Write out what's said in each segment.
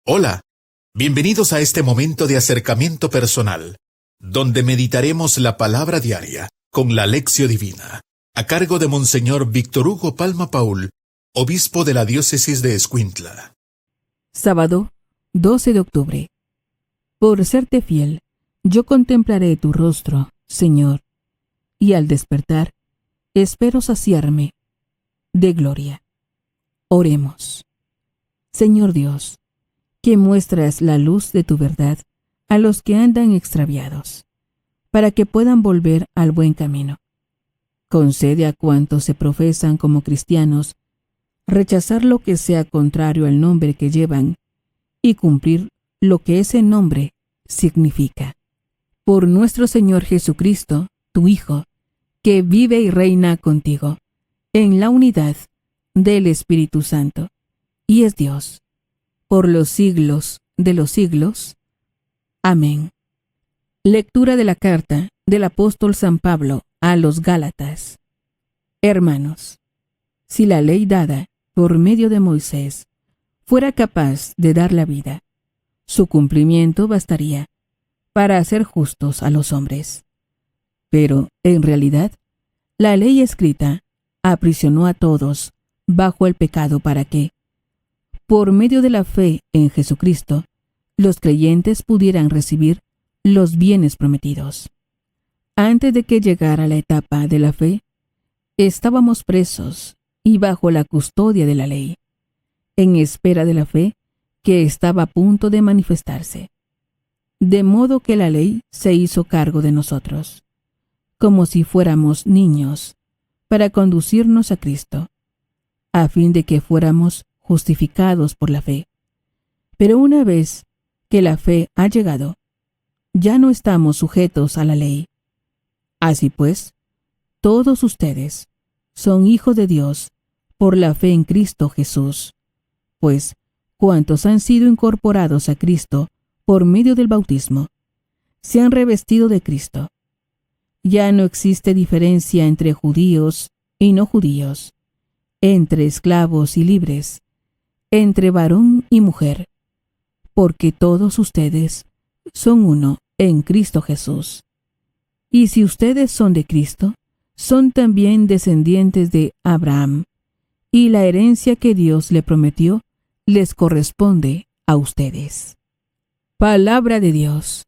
Hola, bienvenidos a este momento de acercamiento personal, donde meditaremos la palabra diaria con la Lección Divina, a cargo de Monseñor Víctor Hugo Palma Paul, obispo de la diócesis de Escuintla. Sábado, 12 de octubre. Por serte fiel, yo contemplaré tu rostro, Señor, y al despertar, espero saciarme de gloria. Oremos. Señor Dios, que muestras la luz de tu verdad a los que andan extraviados, para que puedan volver al buen camino. Concede a cuantos se profesan como cristianos rechazar lo que sea contrario al nombre que llevan y cumplir lo que ese nombre significa. Por nuestro Señor Jesucristo, tu Hijo, que vive y reina contigo, en la unidad del Espíritu Santo, y es Dios, por los siglos de los siglos. Amén. Lectura de la carta del apóstol San Pablo a los Gálatas. Hermanos, si la ley dada por medio de Moisés fuera capaz de dar la vida, su cumplimiento bastaría para hacer justos a los hombres. Pero, en realidad, la ley escrita aprisionó a todos bajo el pecado para que, por medio de la fe en Jesucristo, los creyentes pudieran recibir los bienes prometidos. Antes de que llegara la etapa de la fe, estábamos presos y bajo la custodia de la ley, en espera de la fe que estaba a punto de manifestarse. De modo que la ley se hizo cargo de nosotros, como si fuéramos niños, para conducirnos a Cristo, a fin de que fuéramos justificados por la fe. Pero una vez que la fe ha llegado, ya no estamos sujetos a la ley. Así pues, todos ustedes son hijos de Dios por la fe en Cristo Jesús, pues cuantos han sido incorporados a Cristo por medio del bautismo, se han revestido de Cristo. Ya no existe diferencia entre judíos y no judíos, entre esclavos y libres, entre varón y mujer, porque todos ustedes son uno en Cristo Jesús. Y si ustedes son de Cristo, son también descendientes de Abraham, y la herencia que Dios le prometió les corresponde a ustedes. Palabra de Dios.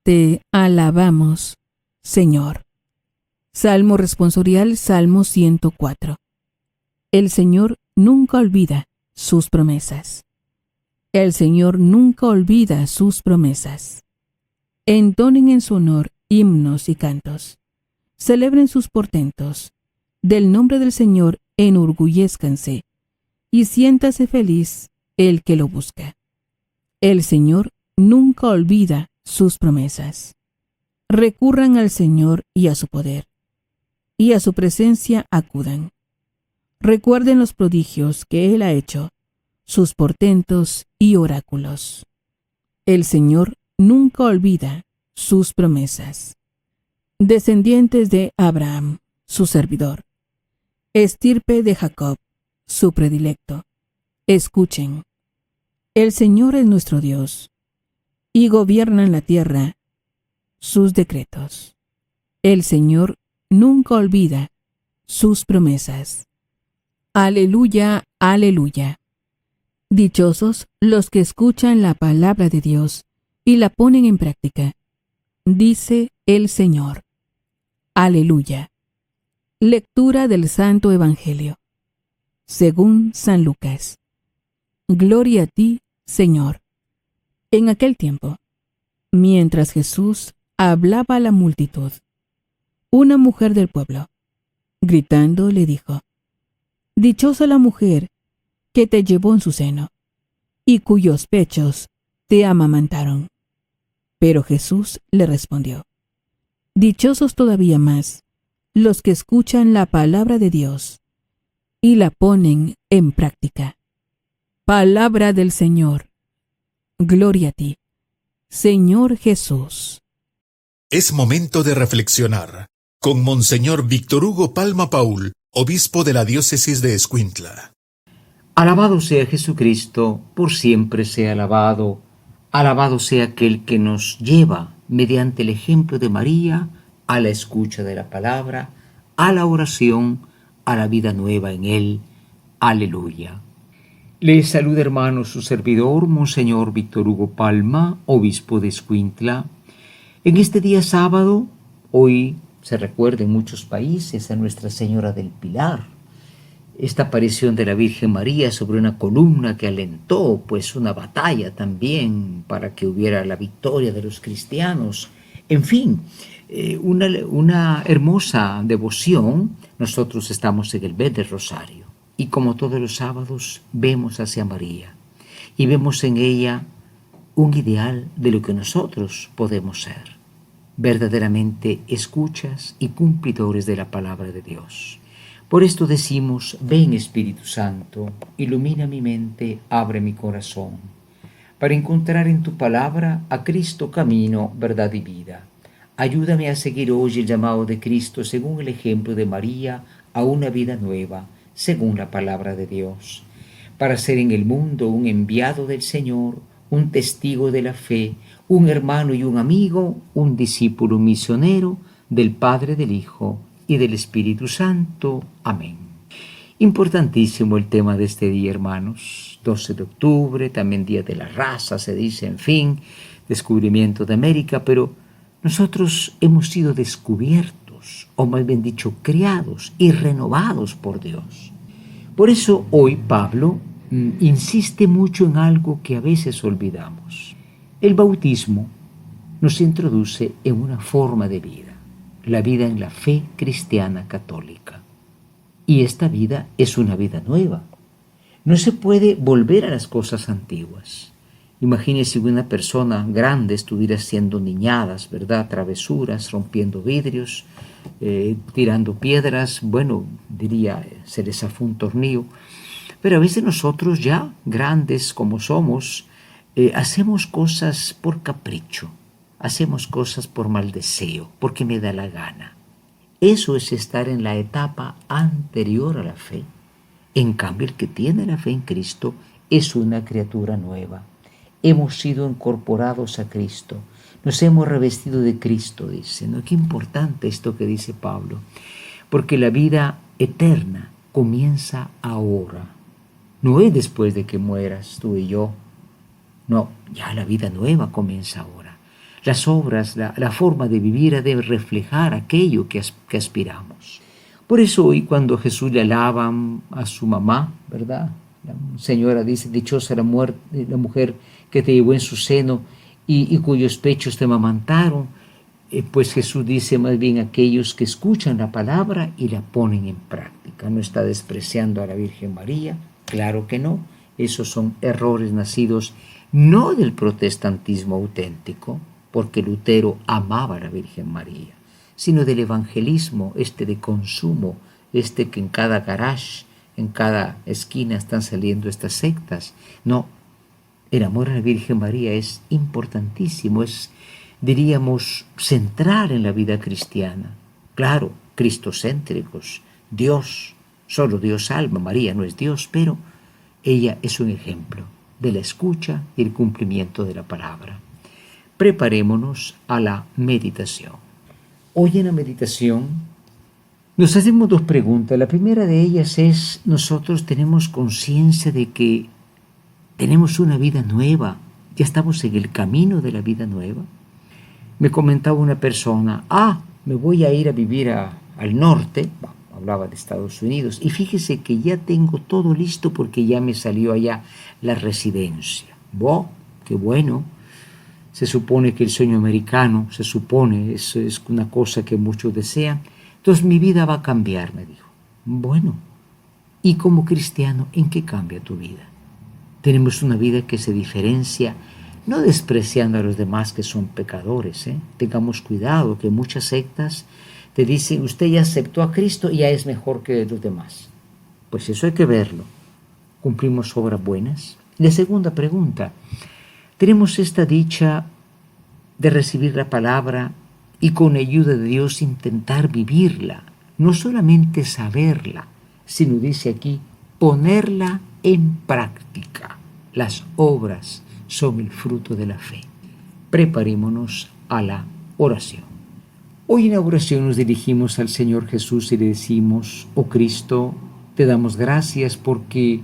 Te alabamos, Señor. Salmo responsorial, Salmo 104. El Señor nunca olvida sus promesas. El Señor nunca olvida sus promesas. Entonen en su honor himnos y cantos. Celebren sus portentos. Del nombre del Señor enorgullézcanse, y siéntase feliz el que lo busca. El Señor nunca olvida sus promesas. Recurran al Señor y a su poder, y a su presencia acudan. Recuerden los prodigios que Él ha hecho, sus portentos y oráculos. El Señor nunca olvida sus promesas. Descendientes de Abraham, su servidor. Estirpe de Jacob, su predilecto. Escuchen. El Señor es nuestro Dios, y gobierna en la tierra sus decretos. El Señor nunca olvida sus promesas. Aleluya, aleluya. Dichosos los que escuchan la palabra de Dios y la ponen en práctica, dice el Señor. Aleluya. Lectura del Santo Evangelio, según San Lucas. Gloria a ti, Señor. En aquel tiempo, mientras Jesús hablaba a la multitud, una mujer del pueblo, gritando, le dijo: Dichosa la mujer que te llevó en su seno, y cuyos pechos te amamantaron. Pero Jesús le respondió: Dichosos todavía más los que escuchan la palabra de Dios y la ponen en práctica. Palabra del Señor. Gloria a ti, Señor Jesús. Es momento de reflexionar con Monseñor Víctor Hugo Palma Paul, obispo de la diócesis de Escuintla. Alabado sea Jesucristo, por siempre sea alabado. Alabado sea aquel que nos lleva, mediante el ejemplo de María, a la escucha de la palabra, a la oración, a la vida nueva en Él. Aleluya. Les saluda, hermano, su servidor, Monseñor Víctor Hugo Palma, obispo de Escuintla. En este día sábado, hoy se recuerda en muchos países a Nuestra Señora del Pilar. Esta aparición de la Virgen María sobre una columna que alentó pues una batalla también para que hubiera la victoria de los cristianos. En fin, una hermosa devoción. Nosotros estamos en el mes del Rosario y como todos los sábados vemos hacia María y vemos en ella un ideal de lo que nosotros podemos ser, verdaderamente escuchas y cumplidores de la palabra de Dios. Por esto decimos: ven Espíritu Santo, ilumina mi mente, abre mi corazón, para encontrar en tu palabra a Cristo camino, verdad y vida. Ayúdame a seguir hoy el llamado de Cristo según el ejemplo de María a una vida nueva, según la palabra de Dios, para ser en el mundo un enviado del Señor, un testigo de la fe, un hermano y un amigo, un discípulo misionero del Padre, del Hijo y del Espíritu Santo. Amén. Importantísimo el tema de este día, hermanos. 12 de octubre, también Día de la Raza, se dice, en fin, descubrimiento de América, pero nosotros hemos sido descubiertos, o más bien dicho, creados y renovados por Dios. Por eso hoy Pablo insiste mucho en algo que a veces olvidamos. El bautismo nos introduce en una forma de vida, la vida en la fe cristiana católica. Y esta vida es una vida nueva. No se puede volver a las cosas antiguas. Imagínese si una persona grande estuviera haciendo niñadas, ¿verdad? Travesuras, rompiendo vidrios, tirando piedras. Bueno, diría, se les zafó un tornillo. Pero a veces nosotros ya, grandes como somos, hacemos cosas por capricho. Hacemos cosas por mal deseo, porque me da la gana. Eso es estar en la etapa anterior a la fe. En cambio, el que tiene la fe en Cristo es una criatura nueva. Hemos sido incorporados a Cristo. Nos hemos revestido de Cristo, dice. ¿No? Qué importante esto que dice Pablo. Porque la vida eterna comienza ahora. No es después de que mueras tú y yo. No, ya la vida nueva comienza ahora. Las obras, la forma de vivir ha de reflejar aquello que aspiramos. Por eso hoy cuando Jesús le alaban a su mamá, ¿verdad? La señora dice: dichosa la mujer que te llevó en su seno y cuyos pechos te amamantaron. Pues Jesús dice más bien aquellos que escuchan la palabra y la ponen en práctica. No está despreciando a la Virgen María, claro que no. Esos son errores nacidos no del protestantismo auténtico, porque Lutero amaba a la Virgen María, sino del evangelismo, de consumo, que en cada garage, en cada esquina están saliendo estas sectas. No, el amor a la Virgen María es importantísimo, es, diríamos, central en la vida cristiana. Claro, cristocéntricos, Dios, solo Dios salva, María no es Dios, pero ella es un ejemplo de la escucha y el cumplimiento de la palabra. Preparémonos a la meditación. Hoy en la meditación nos hacemos dos preguntas. La primera de ellas es: nosotros tenemos conciencia de que tenemos una vida nueva, ya estamos en el camino de la vida nueva. Me comentaba una persona: me voy a ir a vivir al norte, hablaba de Estados Unidos, y fíjese que ya tengo todo listo porque ya me salió allá la residencia. ¡Qué bueno! Se supone que el sueño americano, eso es una cosa que muchos desean. Entonces mi vida va a cambiar, me dijo. Bueno, y como cristiano, ¿en qué cambia tu vida? Tenemos una vida que se diferencia, no despreciando a los demás que son pecadores. Tengamos cuidado, que muchas sectas te dicen: usted ya aceptó a Cristo y ya es mejor que los demás. Pues eso hay que verlo. ¿Cumplimos obras buenas? La segunda pregunta: tenemos esta dicha de recibir la palabra y con ayuda de Dios intentar vivirla, no solamente saberla, sino dice aquí, ponerla en práctica. Las obras son el fruto de la fe. Preparémonos a la oración. Hoy en la oración nos dirigimos al Señor Jesús y le decimos: oh Cristo, te damos gracias porque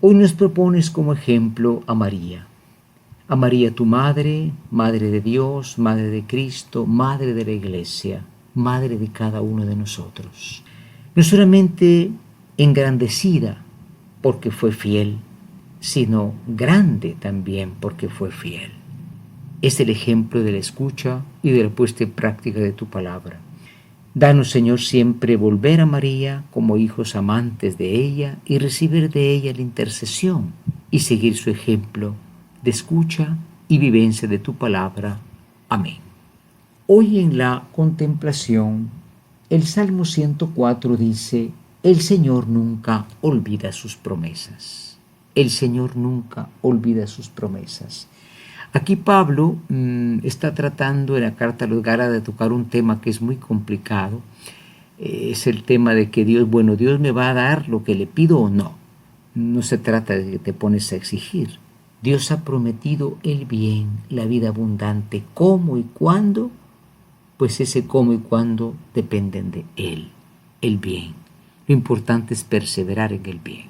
hoy nos propones como ejemplo a María tu madre, madre de Dios, madre de Cristo, madre de la Iglesia, madre de cada uno de nosotros. No solamente engrandecida porque fue fiel, sino grande también porque fue fiel. Es el ejemplo de la escucha y de la puesta en práctica de tu palabra. Danos, Señor, siempre volver a María como hijos amantes de ella y recibir de ella la intercesión y seguir su ejemplo de escucha y vivencia de tu palabra. Amén. Hoy en la contemplación, el Salmo 104 dice: el Señor nunca olvida sus promesas. El Señor nunca olvida sus promesas. Aquí Pablo está tratando en la carta a los Gálatas de tocar un tema que es muy complicado. Es el tema de que Dios me va a dar lo que le pido o no. No se trata de que te pones a exigir. Dios ha prometido el bien, la vida abundante. ¿Cómo y cuándo? Pues ese cómo y cuándo dependen de Él, el bien. Lo importante es perseverar en el bien.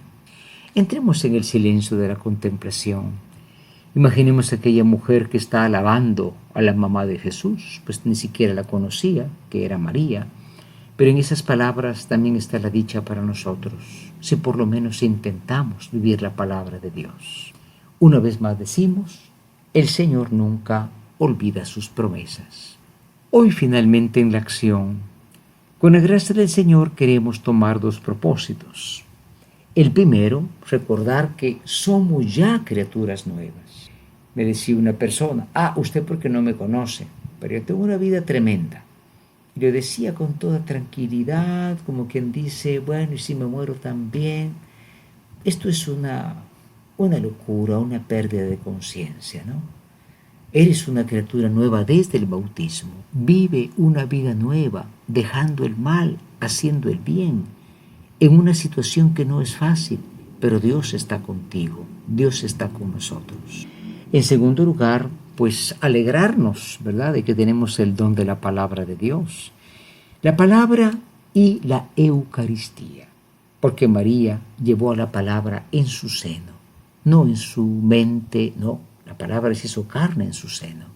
Entremos en el silencio de la contemplación. Imaginemos a aquella mujer que está alabando a la mamá de Jesús, pues ni siquiera la conocía, que era María. Pero en esas palabras también está la dicha para nosotros, si por lo menos intentamos vivir la palabra de Dios. Una vez más decimos: el Señor nunca olvida sus promesas. Hoy finalmente en la acción, con la gracia del Señor queremos tomar dos propósitos. El primero, recordar que somos ya criaturas nuevas. Me decía una persona: usted porque no me conoce, pero yo tengo una vida tremenda. Y lo decía con toda tranquilidad, como quien dice: bueno, y si me muero también. Esto es una locura, una pérdida de conciencia, ¿no? Eres una criatura nueva desde el bautismo. Vive una vida nueva, dejando el mal, haciendo el bien, en una situación que no es fácil, pero Dios está contigo, Dios está con nosotros. En segundo lugar, pues alegrarnos, ¿verdad?, de que tenemos el don de la palabra de Dios. La palabra y la Eucaristía, porque María llevó a la palabra en su seno, no en su mente, no, la palabra se hizo carne en su seno.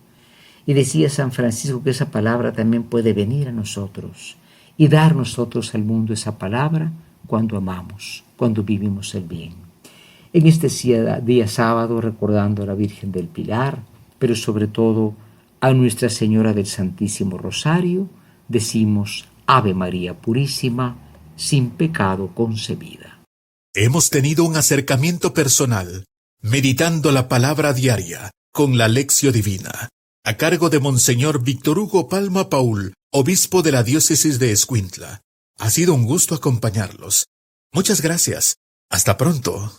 Y decía San Francisco que esa palabra también puede venir a nosotros y dar nosotros al mundo esa palabra cuando amamos, cuando vivimos el bien. En este día sábado, recordando a la Virgen del Pilar, pero sobre todo a Nuestra Señora del Santísimo Rosario, decimos: Ave María Purísima, sin pecado concebida. Hemos tenido un acercamiento personal, meditando la palabra diaria con la Lección Divina, a cargo de Monseñor Víctor Hugo Palma Paul, obispo de la diócesis de Escuintla. Ha sido un gusto acompañarlos. Muchas gracias. Hasta pronto.